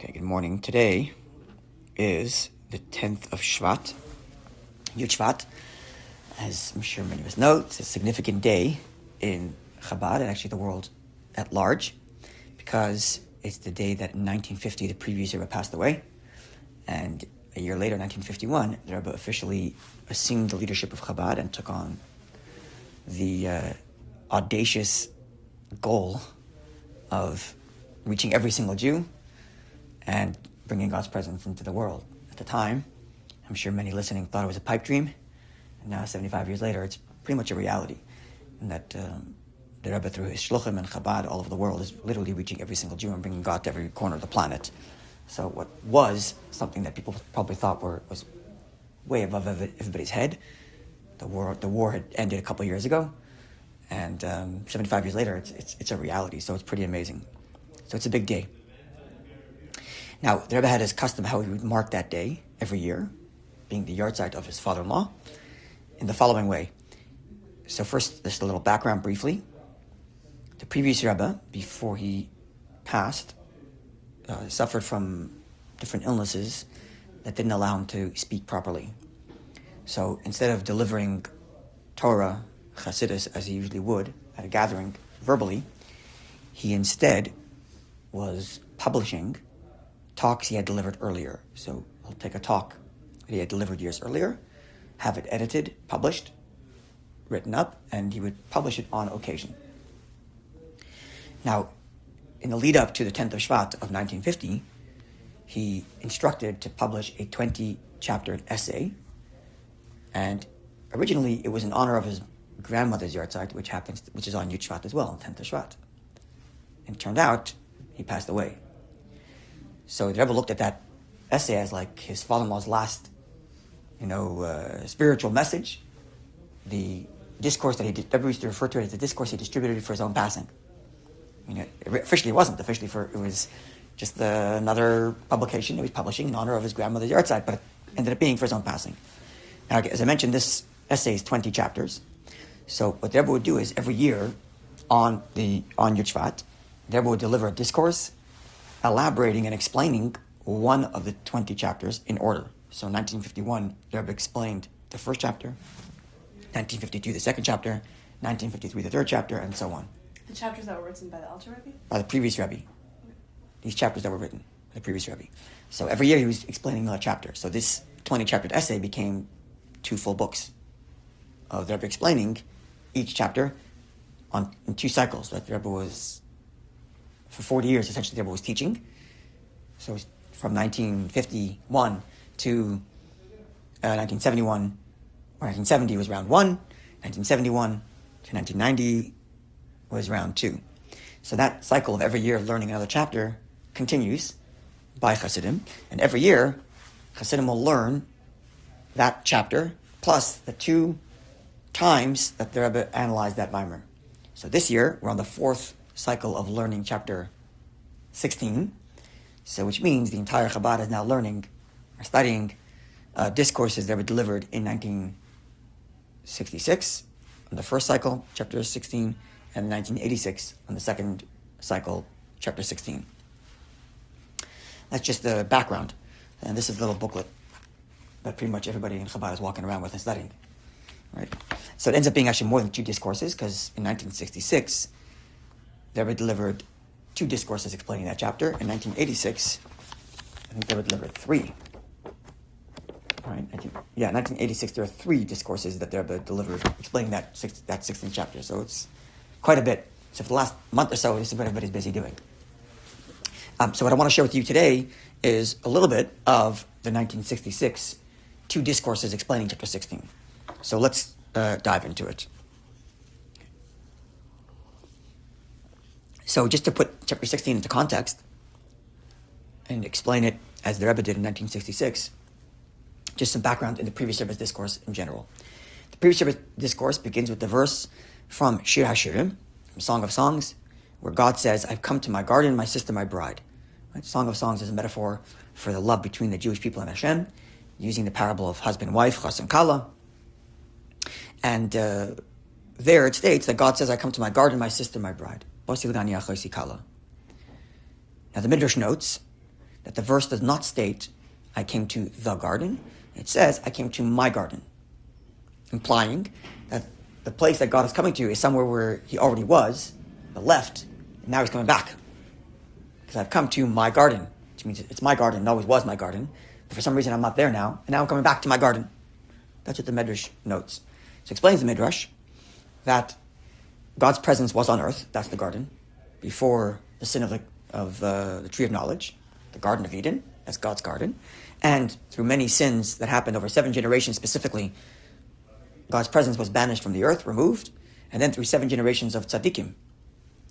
Okay, good morning. Today is the 10th of Shvat, Yud Shvat. As I'm sure many of us know, it's a significant day in Chabad and actually the world at large, because it's the day that in 1950 the previous Rebbe passed away, and a year later, 1951, the Rebbe officially assumed the leadership of Chabad and took on the audacious goal of reaching every single Jew and bringing God's presence into the world. At the time, I'm sure many listening thought it was a pipe dream, and now 75 years later, it's pretty much a reality. And that the Rebbe, through his shluchim and Chabad all over the world, is literally reaching every single Jew and bringing God to every corner of the planet. So what was something that people probably thought was way above everybody's head, the war had ended a couple of years ago, and 75 years later, it's a reality. So it's pretty amazing. So it's a big day. Now, the Rebbe had his custom how he would mark that day every year, being the yahrzeit of his father-in-law, in the following way. So first, just a little background briefly. The previous Rebbe, before he passed, suffered from different illnesses that didn't allow him to speak properly. So instead of delivering Torah, Chassidus, as he usually would at a gathering verbally, he instead was publishing talks he had delivered earlier. So he'll take a talk that he had delivered years earlier, have it edited, published, written up, and he would publish it on occasion. Now, in the lead up to the 10th of Shvat of 1950, he instructed to publish a 20-chapter essay, and originally it was in honor of his grandmother's yahrzeit, which is on Yud Shvat as well, 10th of Shvat. And it turned out he passed away. So the Rebbe looked at that essay as like his father-in-law's last, spiritual message. The discourse that Rebbe used to refer to it as the discourse he distributed for his own passing. Officially it wasn't. It was just another publication he was publishing in honor of his grandmother's yahrzeit, but it ended up being for his own passing. Now, as I mentioned, this essay is 20 chapters. So what the Rebbe would do is every year on Yud Shvat, the Rebbe would deliver a discourse elaborating and explaining one of the 20 chapters in order. So 1951, the Rebbe explained the first chapter, 1952, the second chapter, 1953, the third chapter, and so on. The chapters that were written by the Alter Rebbe? By the previous Rebbe. Okay. These chapters that were written by the previous Rebbe. So every year he was explaining another chapter. So this 20-chapter essay became 2 full books of the Rebbe explaining each chapter in 2 cycles. That the Rebbe was, for 40 years, essentially the Rebbe was teaching. So from 1951 to 1971, or 1970 was round 1, 1971 to 1990 was round 2. So that cycle of every year learning another chapter continues by Chassidim, and every year Chassidim will learn that chapter plus the 2 times that the Rebbe analyzed that Maimer. So this year we're on the 4th cycle of learning chapter 16, so which means the entire Chabad is now studying discourses that were delivered in 1966 on the first cycle, chapter 16, and 1986 on the second cycle, chapter 16. That's just the background. And this is a little booklet that pretty much everybody in Chabad is walking around with and studying. Right? So it ends up being actually more than 2 discourses, because in 1966, they were delivered 2 discourses explaining that chapter. In 1986, I think they were delivered 3. Right? 1986, there are 3 discourses that they were delivered explaining that 16th chapter. So it's quite a bit. So for the last month or so, this is what everybody's busy doing. So what I want to share with you today is a little bit of the 1966 2 discourses explaining chapter 16. So let's dive into it. So just to put chapter 16 into context and explain it as the Rebbe did in 1966, just some background in the previous Rebbe's discourse in general. The previous Rebbe's discourse begins with the verse from Shir HaShirim, from Song of Songs, where God says, "I've come to my garden, my sister, my bride." Right? Song of Songs is a metaphor for the love between the Jewish people and Hashem, using the parable of husband and wife, chas and kala. And there it states that God says, "I come to my garden, my sister, my bride." Now the Midrash notes that the verse does not state, I came to the garden. It says, I came to my garden, implying that the place that God is coming to is somewhere where he already was, but left, and now he's coming back. Because I've come to my garden, which means it's my garden, it always was my garden, but for some reason I'm not there now, and now I'm coming back to my garden. That's what the Midrash notes. So it explains the Midrash that God's presence was on earth, that's the garden, before the sin of the tree of knowledge, the Garden of Eden, that's God's garden, and through many sins that happened over 7 generations specifically, God's presence was banished from the earth, removed, and then through 7 generations of tzaddikim,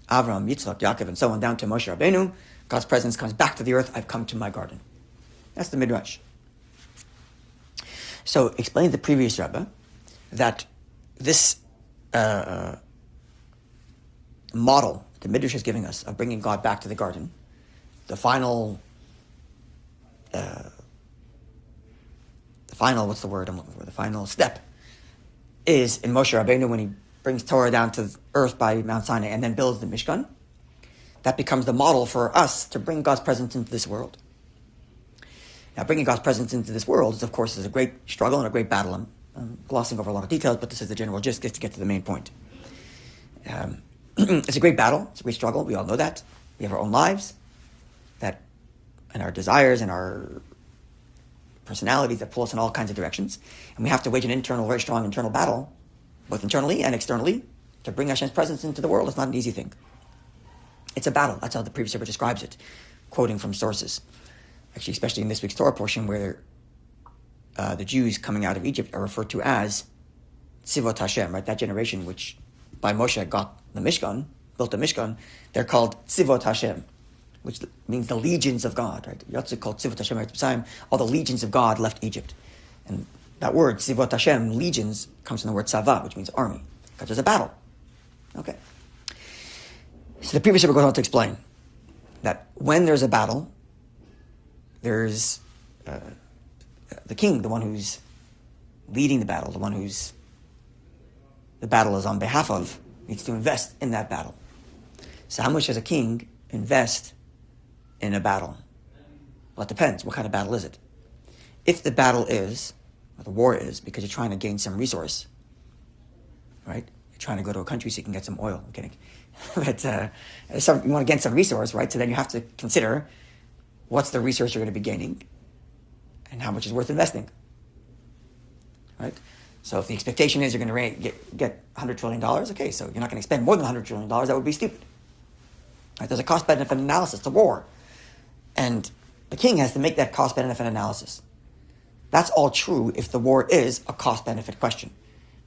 Avram, Yitzchak, Yaakov, and so on down to Moshe Rabbeinu, God's presence comes back to the earth, I've come to my garden. That's the Midrash. So explains the previous Rebbe that this model the Midrash is giving us of bringing God back to the garden, the final, what's the word I'm looking for? The final step is in Moshe Rabbeinu when he brings Torah down to earth by Mount Sinai and then builds the Mishkan. That becomes the model for us to bring God's presence into this world. Now, bringing God's presence into this world is, of course, a great struggle and a great battle. I'm glossing over a lot of details, but this is the general gist to get to the main point. It's a great battle. It's a great struggle. We all know that. We have our own lives, and our desires and our personalities that pull us in all kinds of directions. And we have to wage an very strong internal battle, both internally and externally, to bring Hashem's presence into the world. It's not an easy thing. It's a battle. That's how the previous Rebbe describes it, quoting from sources. Actually, especially in this week's Torah portion, where the Jews coming out of Egypt are referred to as Tzivot Hashem, right? That generation which, by Moshe, got the Mishkan, built the Mishkan, they're called Tzivot Hashem, which means the legions of God, right? Yatsu called Tzivot Hashem at the time. All the legions of God left Egypt. And that word, Tzivot Hashem, legions, comes from the word Tzava, which means army, because there's a battle. Okay. So the previous Rebbe goes on to explain that when there's a battle, there's the king, the one who's leading the battle, the one who's the battle is on behalf of, needs to invest in that battle. So how much does a king invest in a battle? Well, it depends. What kind of battle is it? If the battle is, or the war is, because you're trying to gain some resource, right? You're trying to go to a country so you can get some oil. I'm kidding. But you want to get some resource, right? So then you have to consider what's the resource you're going to be gaining and how much is worth investing, right? So if the expectation is you're going to get $100 trillion, okay, so you're not going to spend more than $100 trillion, that would be stupid. Right? There's a cost-benefit analysis to war. And the king has to make that cost-benefit analysis. That's all true if the war is a cost-benefit question.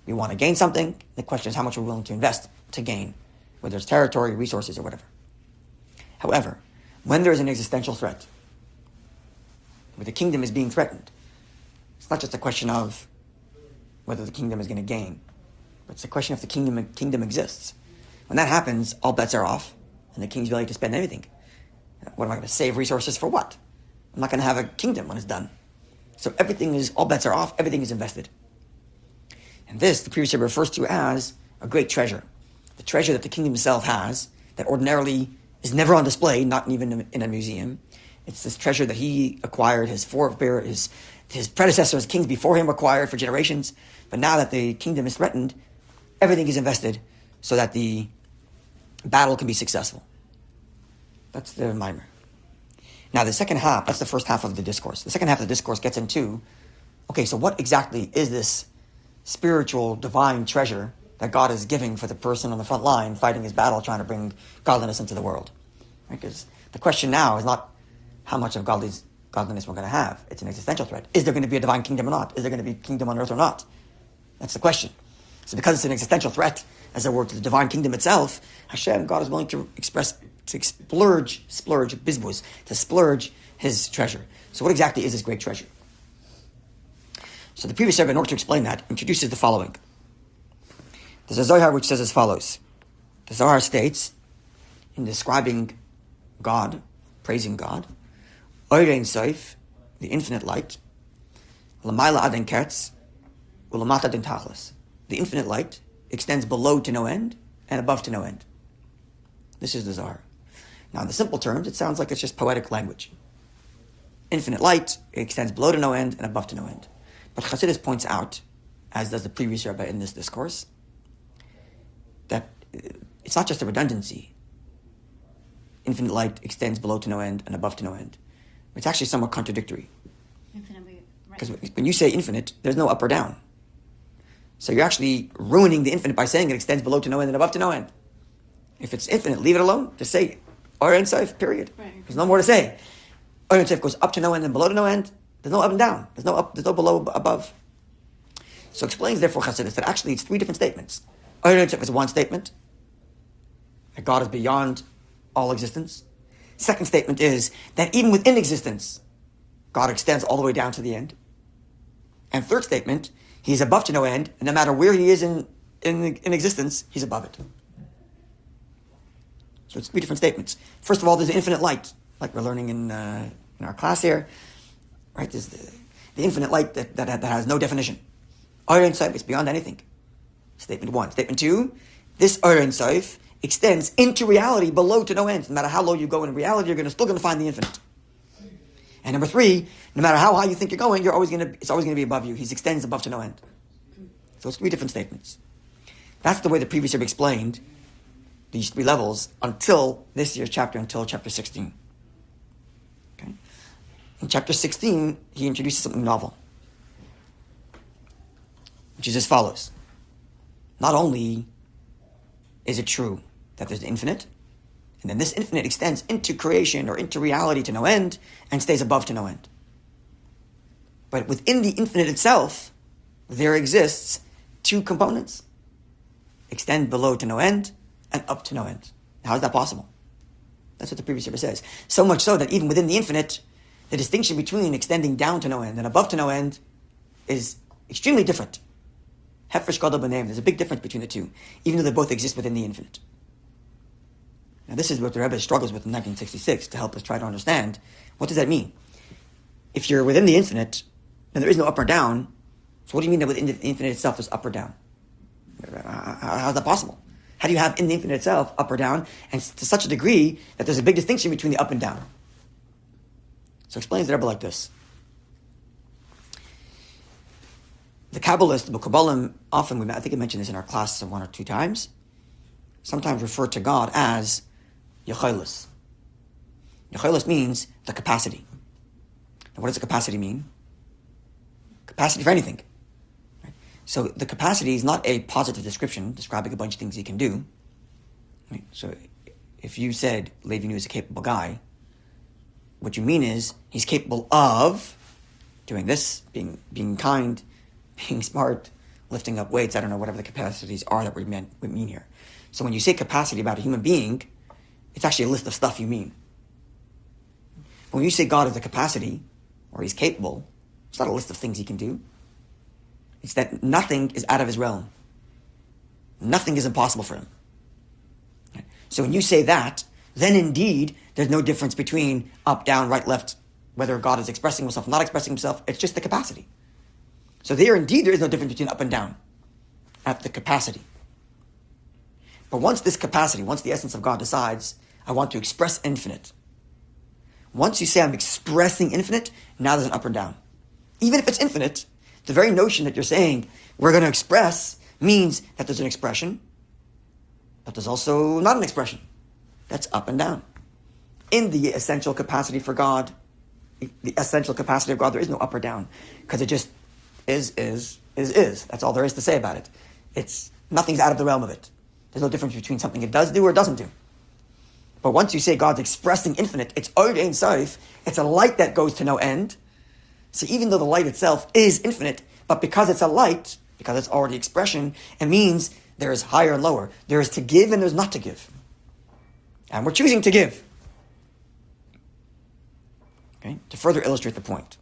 We want to gain something, the question is how much we're willing to invest to gain, whether it's territory, resources, or whatever. However, when there is an existential threat, where the kingdom is being threatened, it's not just a question of whether the kingdom is going to gain, but it's a question if the kingdom exists. When that happens, all bets are off, and the king's ready to spend anything. What am I going to save resources for what? I'm not going to have a kingdom when it's done. So all bets are off, everything is invested. And this, the previous Rebbe refers to as a great treasure. The treasure that the kingdom itself has, that ordinarily is never on display, not even in a museum. It's this treasure that he acquired, his predecessors, kings before him acquired for generations. But now that the kingdom is threatened, everything is invested so that the battle can be successful. That's the mimer. Now the second half, that's the first half of the discourse. The second half of the discourse gets into, okay, so what exactly is this spiritual, divine treasure that God is giving for the person on the front line fighting his battle, trying to bring godliness into the world? Because the question now is not how much of godliness we're going to have. It's an existential threat. Is there going to be a divine kingdom or not? Is there going to be a kingdom on earth or not? That's the question. So because it's an existential threat, as it were, to the divine kingdom itself, Hashem, God is willing to splurge his treasure. So what exactly is this great treasure? So the previous Rebbe, in order to explain that, introduces the following. There's a Zohar which says as follows. The Zohar states, in describing God, praising God, Oire Ein Sof, the infinite light, L'mayla ad ein ketz, U'lamata den tachlis. The infinite light extends below to no end and above to no end. This is the Zohar. Now, in the simple terms, it sounds like it's just poetic language. infinite light, it extends below to no end and above to no end. But Chassidus points out, as does the previous Rebbe in this discourse, that it's not just a redundancy. Infinite light extends below to no end and above to no end. It's actually somewhat contradictory. Infinitely, right. Because when you say infinite, there's no up or down. So you're actually ruining the infinite by saying it extends below to no end and above to no end. If it's infinite, leave it alone. Just say Or Ein Sof, period. Right. There's no more to say. Or Ein Sof goes up to no end and below to no end. There's no up and down. There's no up. There's no below above. So explains therefore Chassidus that actually it's three different statements. Or Ein Sof is one statement, that God is beyond all existence. Second statement is that even within existence, God extends all the way down to the end. And third statement, he's above to no end, and no matter where he is in existence, he's above it. So it's three different statements. First of all, there's the infinite light, like we're learning in our class here, right? There's the infinite light that has no definition. Or Ein Sof is beyond anything. Statement one. Statement two, this Or Ein Sof extends into reality below to no end. No matter how low you go in reality, you're still going to find the infinite. And number three, no matter how high you think you're going, it's always going to be above you. He extends above to no end. So it's three different statements. That's the way the previous Rebbe explained these three levels until this year's chapter, until chapter 16. Okay? In chapter 16, he introduces something novel, which is as follows. Not only is it true that there's the infinite, and then this infinite extends into creation or into reality to no end and stays above to no end. But within the infinite itself, there exists two components. Extend below to no end and up to no end. How is that possible? That's what the previous Rebbe says. So much so that even within the infinite, the distinction between extending down to no end and above to no end is extremely different. Hefresh Gadol b'neim. There's a big difference between the two, even though they both exist within the infinite. Now this is what the Rebbe struggles with in 1966 to help us try to understand, what does that mean? If you're within the infinite, then there is no up or down, so what do you mean that within the infinite itself there's up or down? How is that possible? How do you have in the infinite itself up or down, and to such a degree that there's a big distinction between the up and down? So explains the Rebbe like this. The Kabbalists, the Kabbalim, often, I think I mentioned this in our class one or two times, sometimes refer to God as Yecholos. Yecholos means the capacity. And what does the capacity mean? Capacity for anything. Right? So the capacity is not a positive description describing a bunch of things he can do. Right? So if you said Levi Nu is a capable guy, what you mean is he's capable of doing this, being kind, being smart, lifting up weights, I don't know, whatever the capacities are that we mean here. So when you say capacity about a human being, it's actually a list of stuff you mean. When you say God has a capacity, or he's capable, it's not a list of things he can do. It's that nothing is out of his realm. Nothing is impossible for him. So when you say that, then indeed, there's no difference between up, down, right, left, whether God is expressing himself, not expressing himself, it's just the capacity. So there indeed, there is no difference between up and down at the capacity. But once this capacity, once the essence of God decides, I want to express infinite. Once you say I'm expressing infinite, now there's an up or down. Even if it's infinite, the very notion that you're saying we're going to express means that there's an expression, but there's also not an expression. That's up and down. In the essential capacity for God, the essential capacity of God, there is no up or down, because it just is. That's all there is to say about it. Nothing's out of the realm of it. There's no difference between something it does do or doesn't do. But once you say God's expressing infinite, it's Or Ein Sof, it's a light that goes to no end. So even though the light itself is infinite, but because it's a light, because it's already expression, it means there is higher and lower. There is to give and there's not to give. And we're choosing to give. Okay? To further illustrate the point.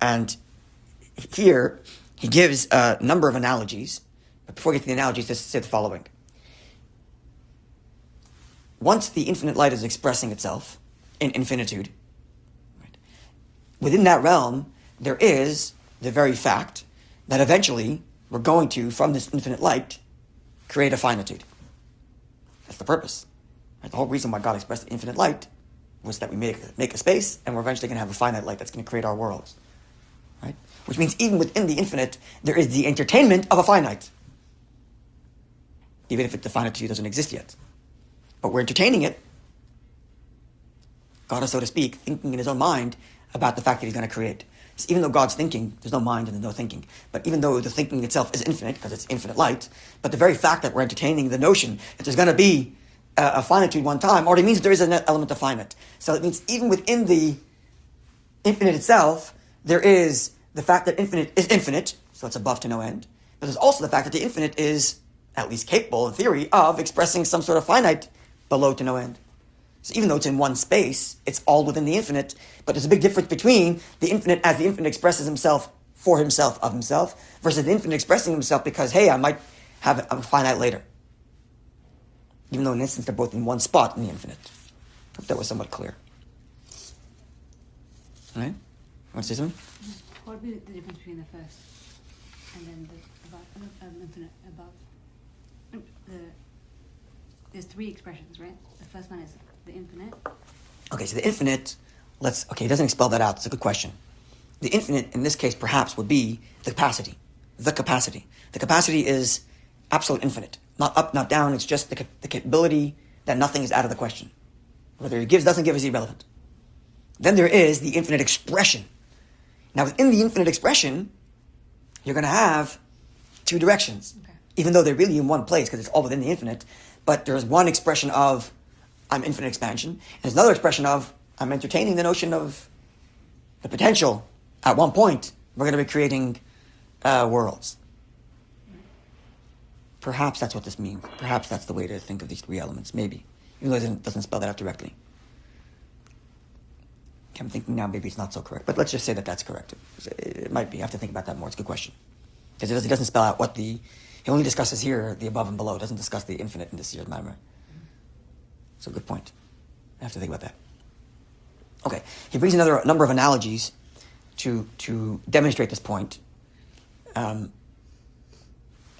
And here, he gives a number of analogies. But before we get to the analogies, just say the following. Once the infinite light is expressing itself in infinitude, right, within that realm, there is the very fact that eventually we're going to, from this infinite light, create a finitude. That's the purpose. Right? The whole reason why God expressed infinite light was that we make a space, and we're eventually going to have a finite light that's going to create our worlds. Right? Which means even within the infinite, there is the entertainment of a finite. Even if the finitude doesn't exist yet. But we're entertaining it. God is, so to speak, thinking in his own mind about the fact that he's going to create. So even though God's thinking, there's no mind and there's no thinking. But even though the thinking itself is infinite, because it's infinite light, but the very fact that we're entertaining the notion that there's going to be a finitude one time already means there is an element of finite. So it means even within the infinite itself, there is the fact that infinite is infinite, so it's above to no end. But there's also the fact that the infinite is at least capable, in theory, of expressing some sort of finite below to no end. So even though it's in one space, it's all within the infinite, but there's a big difference between the infinite as the infinite expresses himself for himself, of himself, versus the infinite expressing himself because, hey, I might have a finite later. Even though in essence they're both in one spot in the infinite. I hope that was somewhat clear. All right? You want to say something? What would be the difference between the first and then the above, infinite above? There's three expressions, right? The first one is the infinite. Okay, so the infinite, it doesn't spell that out. It's a good question. The infinite, in this case, perhaps, would be the capacity. The capacity. The capacity is absolute infinite. Not up, not down. It's just the capability that nothing is out of the question. Whether he gives, doesn't give is irrelevant. Then there is the infinite expression. Now, within the infinite expression, you're going to have two directions. Okay. Even though they're really in one place, because it's all within the infinite. But there's one expression of, I'm infinite expansion. And there's another expression of, I'm entertaining the notion of the potential. At one point, we're going to be creating worlds. Perhaps that's what this means. Perhaps that's the way to think of these three elements. Maybe. Even though it doesn't spell that out directly. I'm thinking now maybe it's not so correct. But let's just say that that's correct. It might be. I have to think about that more. It's a good question. Because it doesn't spell out what the... He only discusses here the above and below. It doesn't discuss the infinite in this year's Maimar. So good point. I have to think about that. Okay. He brings another number of analogies to demonstrate this point. And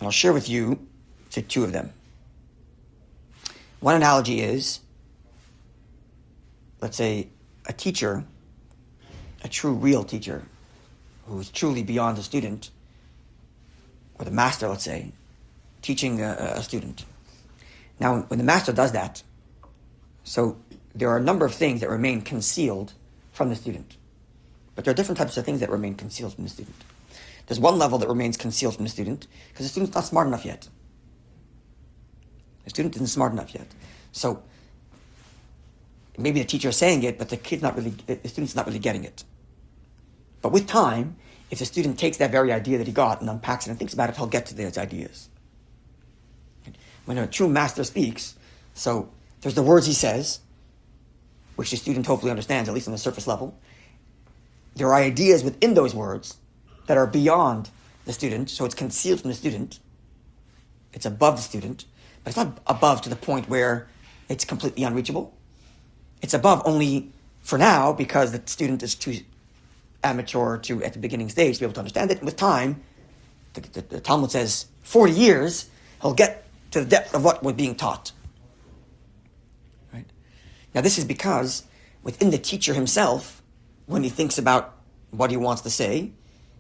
I'll share with you two of them. One analogy is, let's say, a teacher, a true, real teacher, who is truly beyond the student, or the master, let's say, teaching a student. Now, when the master does that, so there are a number of things that remain concealed from the student. But there are different types of things that remain concealed from the student. There's one level that remains concealed from the student, because the student's not smart enough yet. The student isn't smart enough yet. So, maybe the teacher is saying it, but the student's not really getting it. But with time, if the student takes that very idea that he got and unpacks it and thinks about it, he'll get to those ideas. When a true master speaks, so there's the words he says, which the student hopefully understands, at least on the surface level. There are ideas within those words that are beyond the student, so it's concealed from the student. It's above the student, but it's not above to the point where it's completely unreachable. It's above only for now because the student is too amateur at the beginning stage to be able to understand it. And with time, the Talmud says 40 years, he'll get to the depth of what was being taught. Right? Now this is because within the teacher himself, when he thinks about what he wants to say,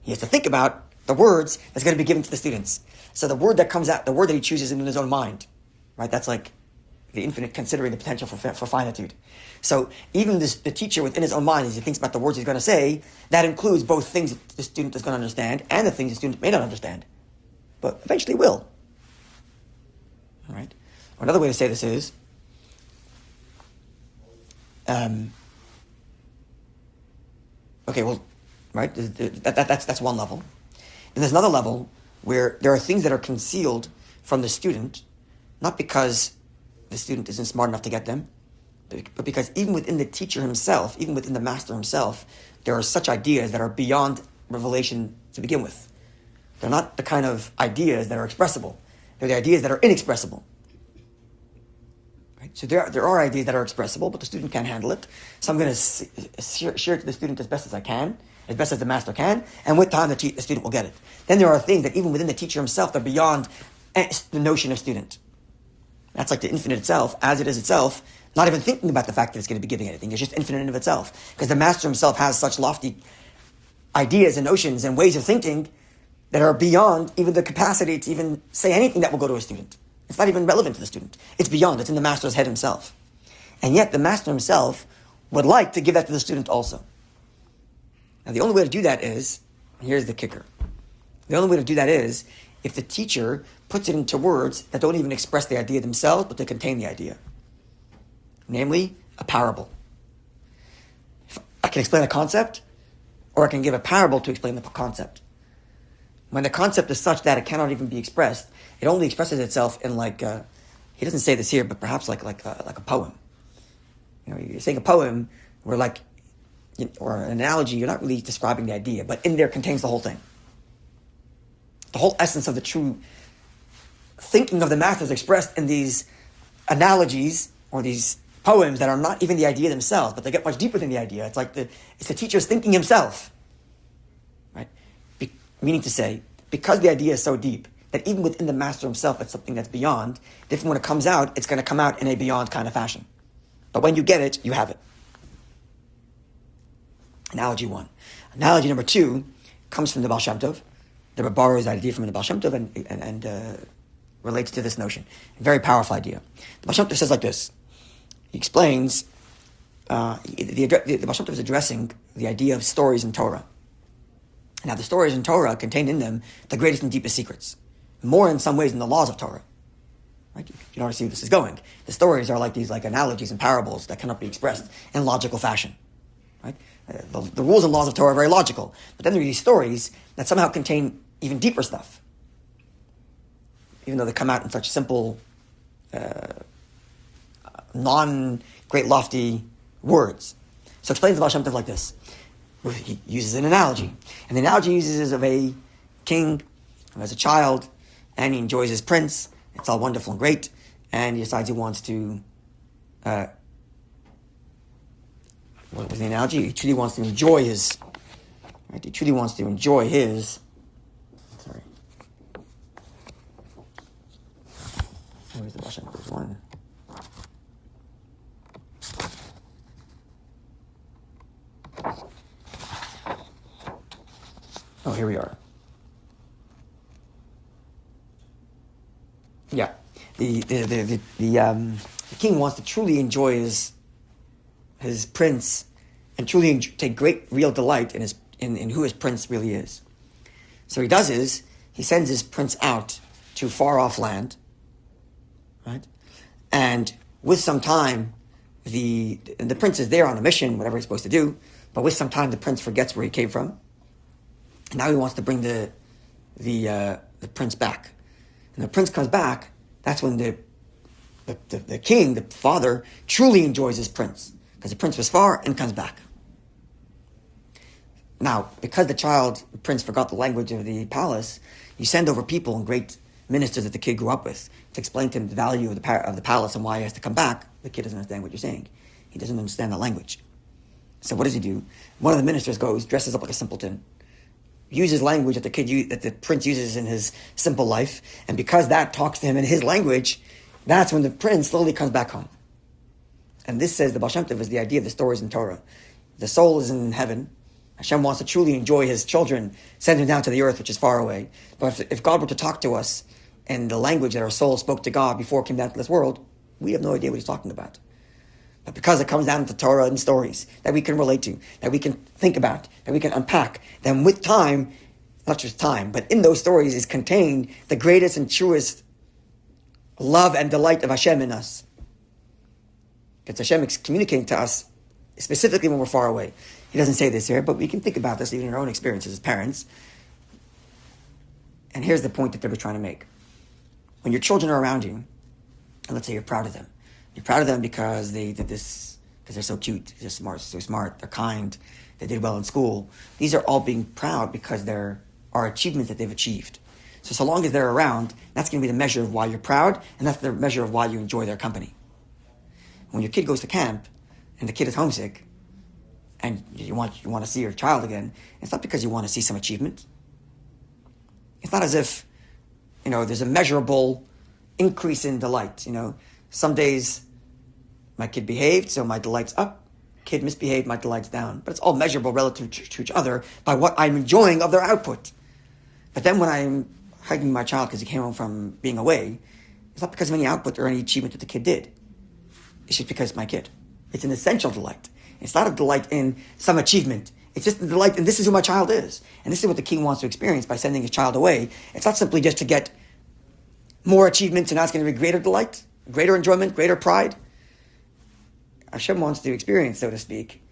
he has to think about the words that's going to be given to the students. So the word that comes out, the word that he chooses in his own mind, right? That's like the infinite considering the potential for finitude. So even the teacher within his own mind, as he thinks about the words he's going to say, that includes both things that the student is going to understand and the things the student may not understand, but eventually will. All right? Or another way to say this is, right? That's one level. Then there's another level where there are things that are concealed from the student, not because the student isn't smart enough to get them, but because even within the teacher himself, even within the master himself, there are such ideas that are beyond revelation to begin with. They're not the kind of ideas that are expressible. They're the ideas that are inexpressible. Right? So there are ideas that are expressible, but the student can't handle it. So I'm going to share it to the student as best as I can, as best as the master can, and with time the student will get it. Then there are things that even within the teacher himself, they're beyond the notion of student. That's like the infinite itself, as it is itself, not even thinking about the fact that it's going to be giving anything. It's just infinite in of itself. Because the master himself has such lofty ideas and notions and ways of thinking that are beyond even the capacity to even say anything that will go to a student. It's not even relevant to the student. It's beyond. It's in the master's head himself. And yet the master himself would like to give that to the student also. Now the only way to do that is, here's the kicker. The only way to do that is if the teacher puts it into words that don't even express the idea themselves, but they contain the idea. Namely, a parable. If I can explain a concept, or I can give a parable to explain the concept. When the concept is such that it cannot even be expressed, it only expresses itself in he doesn't say this here, but perhaps like a poem. You're saying a poem where or an analogy, you're not really describing the idea, but in there contains the whole thing. The whole essence of the true thinking of the master is expressed in these analogies or these poems that are not even the idea themselves, but they get much deeper than the idea. It's it's the teacher's thinking himself, right? Meaning to say, because the idea is so deep that even within the master himself, it's something that's beyond. Different when it comes out, it's going to come out in a beyond kind of fashion. But when you get it, you have it. Analogy 1. Analogy number 2 comes from the Baal Shem Tov. The Rebbe borrows the idea from the Baal Shem Tov and relates to this notion. A very powerful idea. The Baal Shem Tov says like this. He explains, the Baal Shem Tov is addressing the idea of stories in Torah. Now the stories in Torah contain in them the greatest and deepest secrets. More in some ways than the laws of Torah. Right? You can already see where this is going. The stories are like these analogies and parables that cannot be expressed in logical fashion. Right? The rules and laws of Torah are very logical. But then there are these stories that somehow contain even deeper stuff. Even though they come out in such simple, non-great lofty words. So explains the Baal Shem Tov like this. He uses an analogy. And the analogy he uses is of a king who has a child, and he enjoys his prince. It's all wonderful and great. And he decides he wants to... what was the analogy? He truly wants to enjoy his... Right? He truly wants to enjoy his... Sorry. Where's the Baal Shem Tov one? Oh, here we are. Yeah, the king wants to truly enjoy his prince, and truly take great real delight in who his prince really is. So he does is he sends his prince out to far off land, right? And with some time, the prince is there on a mission, whatever he's supposed to do. But with some time, the prince forgets where he came from. And now he wants to bring the prince back. And the prince comes back, that's when the king, the father, truly enjoys his prince. Because the prince was far and comes back. Now, because the prince forgot the language of the palace, you send over people and great ministers that the kid grew up with to explain to him the value of the palace and why he has to come back. The kid doesn't understand what you're saying. He doesn't understand the language. So what does he do? One of the ministers goes, dresses up like a simpleton, uses language that the prince uses in his simple life, and because that talks to him in his language, that's when the prince slowly comes back home. And this, says the Baal Shem Tov, is the idea of the stories in Torah. The soul is in heaven. Hashem wants to truly enjoy his children, send him down to the earth, which is far away. But if God were to talk to us in the language that our soul spoke to God before it came down to this world, we have no idea what he's talking about. But because it comes down to Torah and stories that we can relate to, that we can think about, that we can unpack, then with time, not just time, but in those stories is contained the greatest and truest love and delight of Hashem in us. Because Hashem is communicating to us specifically when we're far away. He doesn't say this here, but we can think about this even in our own experiences as parents. And here's the point that they were trying to make. When your children are around you, and let's say you're proud of them. You're proud of them because they did this, because they're so cute, they're so smart, they're kind, they did well in school. These are all being proud because there are achievements that they've achieved. So long as they're around, that's going to be the measure of why you're proud, and that's the measure of why you enjoy their company. When your kid goes to camp, and the kid is homesick, and you want to see your child again, it's not because you want to see some achievement. It's not as if, there's a measurable increase in delight. Some days my kid behaved, so my delight's up. Kid misbehaved, my delight's down. But it's all measurable relative to each other by what I'm enjoying of their output. But then when I'm hugging my child because he came home from being away, it's not because of any output or any achievement that the kid did. It's just because it's my kid. It's an essential delight. It's not a delight in some achievement. It's just a delight in this is who my child is. And this is what the king wants to experience by sending his child away. It's not simply just to get more achievements and now it's going to be greater delight, greater enjoyment, greater pride. Hashem wants to experience, so to speak,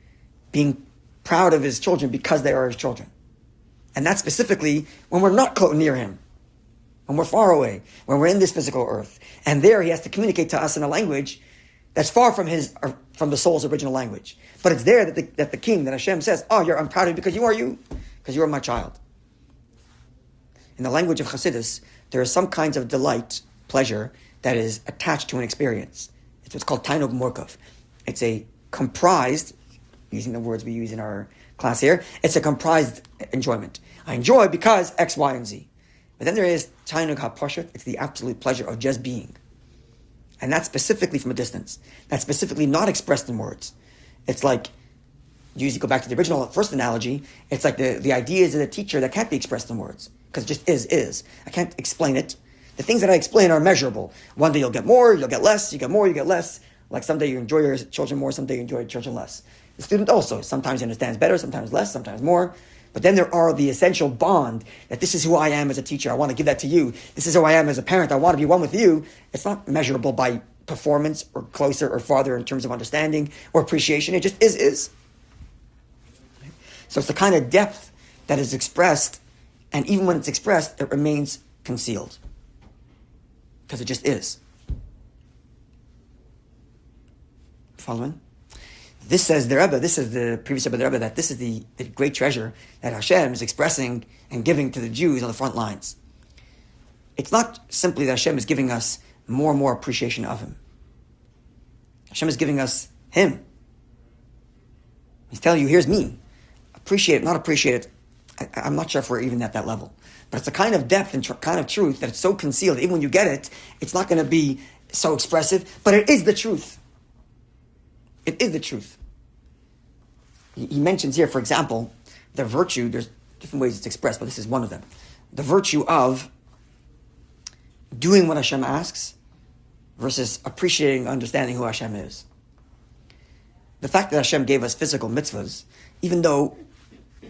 being proud of his children because they are his children. And that's specifically when we're not near him, when we're far away, when we're in this physical earth. And there he has to communicate to us in a language that's far from the soul's original language. But it's there that the king, that Hashem says, I'm proud of you because you are my child. In the language of Chassidus, there are some kinds of delight, pleasure, that is attached to an experience. It's what's called Tainug Morkav. It's a comprised, using the words we use in our class here, it's a comprised enjoyment. I enjoy because X, Y, and Z. But then there is Tainug HaPashut, it's the absolute pleasure of just being. And that's specifically from a distance. That's specifically not expressed in words. It's like, usually go back to the original first analogy, it's like the ideas of the teacher that can't be expressed in words. Because it just is. I can't explain it. The things that I explain are measurable. One day you'll get more, you'll get less, you get more, you get less. Like someday you enjoy your children more, someday you enjoy your children less. The student also, sometimes he understands better, sometimes less, sometimes more. But then there are the essential bond that this is who I am as a teacher. I want to give that to you. This is who I am as a parent. I want to be one with you. It's not measurable by performance or closer or farther in terms of understanding or appreciation. It just is. So it's the kind of depth that is expressed, and even when it's expressed, it remains concealed. Because it just is. Following? This says the Rebbe, this is the previous Rebbe, that this is the great treasure that Hashem is expressing and giving to the Jews on the front lines. It's not simply that Hashem is giving us more and more appreciation of Him. Hashem is giving us Him. He's telling you, here's me. Appreciate it, not appreciate it. I'm not sure if we're even at that level. But it's a kind of depth and kind of truth that it's so concealed. Even when you get it, it's not going to be so expressive, but it is the truth. It is the truth. He mentions here, for example, the virtue, there's different ways it's expressed, but this is one of them. The virtue of doing what Hashem asks versus appreciating, understanding who Hashem is. The fact that Hashem gave us physical mitzvahs, even though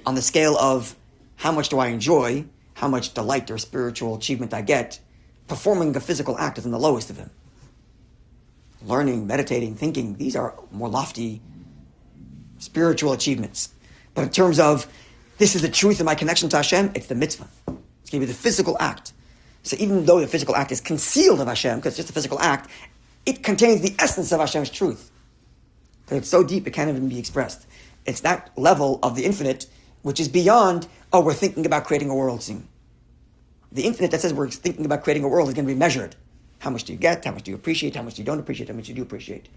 on the scale of how much do I enjoy, how much delight or spiritual achievement I get, performing a physical act is in the lowest of them. Learning, meditating, thinking, these are more lofty spiritual achievements. But in terms of, this is the truth of my connection to Hashem, it's the mitzvah. It's going to be the physical act. So even though the physical act is concealed of Hashem, because it's just a physical act, it contains the essence of Hashem's truth. Because it's so deep, it can't even be expressed. It's that level of the infinite, which is beyond, we're thinking about creating a world scene. The infinite that says we're thinking about creating a world is going to be measured. How much do you get? How much do you appreciate? How much you don't appreciate? How much you do appreciate?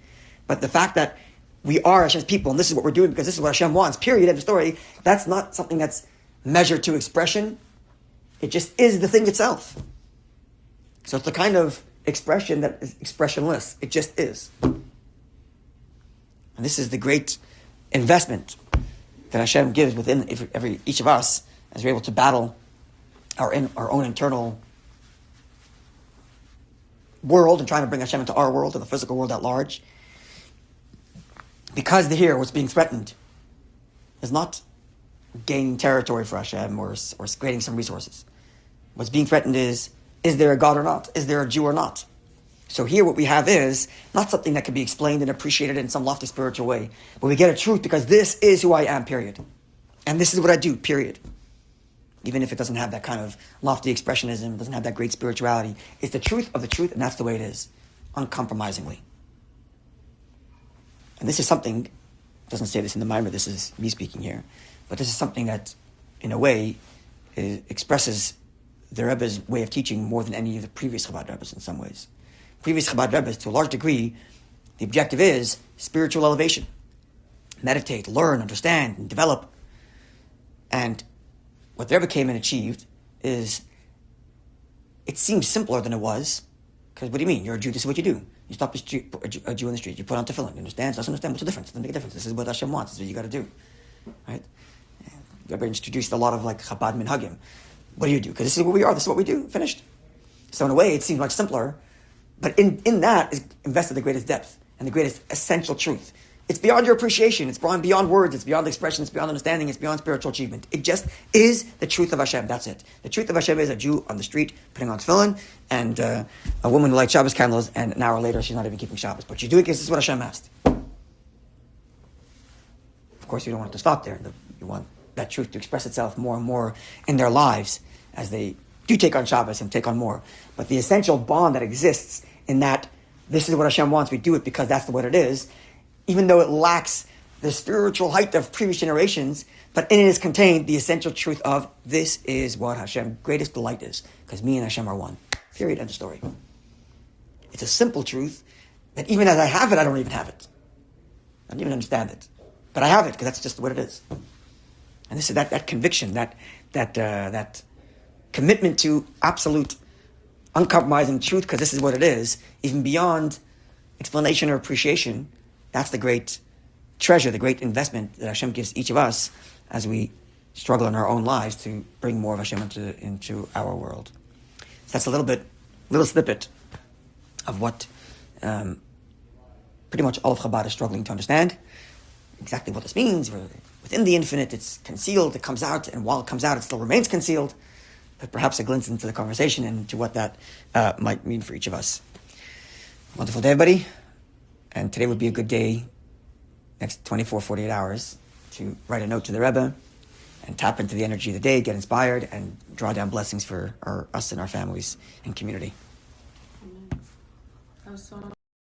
But the fact that we are Hashem's people and this is what we're doing because this is what Hashem wants, period, end of story, that's not something that's measured to expression. It just is the thing itself. So it's the kind of expression that is expressionless. It just is. And this is the great investment that Hashem gives within each of us as we're able to battle our own internal world and trying to bring Hashem into our world and the physical world at large. Because here, what's being threatened is not gaining territory for Hashem or creating some resources. What's being threatened is there a God or not? Is there a Jew or not? So here what we have is not something that can be explained and appreciated in some lofty spiritual way, but we get a truth because this is who I am, period. And this is what I do, period. Even if it doesn't have that kind of lofty expressionism, doesn't have that great spirituality. It's the truth of the truth, and that's the way it is, uncompromisingly. And this is something, it doesn't say this in the Maimer, this is me speaking here, but this is something that, in a way, expresses the Rebbe's way of teaching more than any of the previous Chabad Rebbes in some ways. Previous Chabad Rebbes, to a large degree, the objective is spiritual elevation. Meditate, learn, understand, and develop. And what the Rebbe came and achieved is, it seems simpler than it was, Because what do you mean? You're a Jew, this is what you do. You stop a Jew in the street, you put on tefillin. You understand? Doesn't understand what's the difference. Doesn't make a difference. This is what Hashem wants. This is what you got to do. Right? Rebbe introduced a lot of like Chabad minhagim. What do you do? Because this is what we are. This is what we do. Finished. So in a way, it seems much simpler. But in that is invested the greatest depth and the greatest essential truth. It's beyond your appreciation. It's beyond words. It's beyond expression. It's beyond understanding. It's beyond spiritual achievement. It just is the truth of Hashem. That's it. The truth of Hashem is a Jew on the street putting on tefillin and a woman who lights Shabbos candles, and an hour later she's not even keeping Shabbos. But you do it because this is what Hashem asked. Of course, you don't want it to stop there. You want that truth to express itself more and more in their lives as they do take on Shabbos and take on more. But the essential bond that exists in that this is what Hashem wants, we do it because that's what it is, even though it lacks the spiritual height of previous generations, but in it is contained the essential truth of this is what Hashem's greatest delight is, because me and Hashem are one. Period. End of story. It's a simple truth that even as I have it, I don't even have it. I don't even understand it. But I have it because that's just what it is. And this is that conviction, that commitment to absolute, uncompromising truth, because this is what it is, even beyond explanation or appreciation. That's the great treasure, the great investment that Hashem gives each of us as we struggle in our own lives to bring more of Hashem into our world. So that's a little snippet of what pretty much all of Chabad is struggling to understand. Exactly what this means. We're within the infinite, it's concealed, it comes out, and while it comes out, it still remains concealed. But perhaps a glimpse into the conversation and to what that might mean for each of us. Wonderful day, everybody. And today would be a good day, next 24, 48 hours, to write a note to the Rebbe and tap into the energy of the day, get inspired, and draw down blessings for us and our families and community. Amen.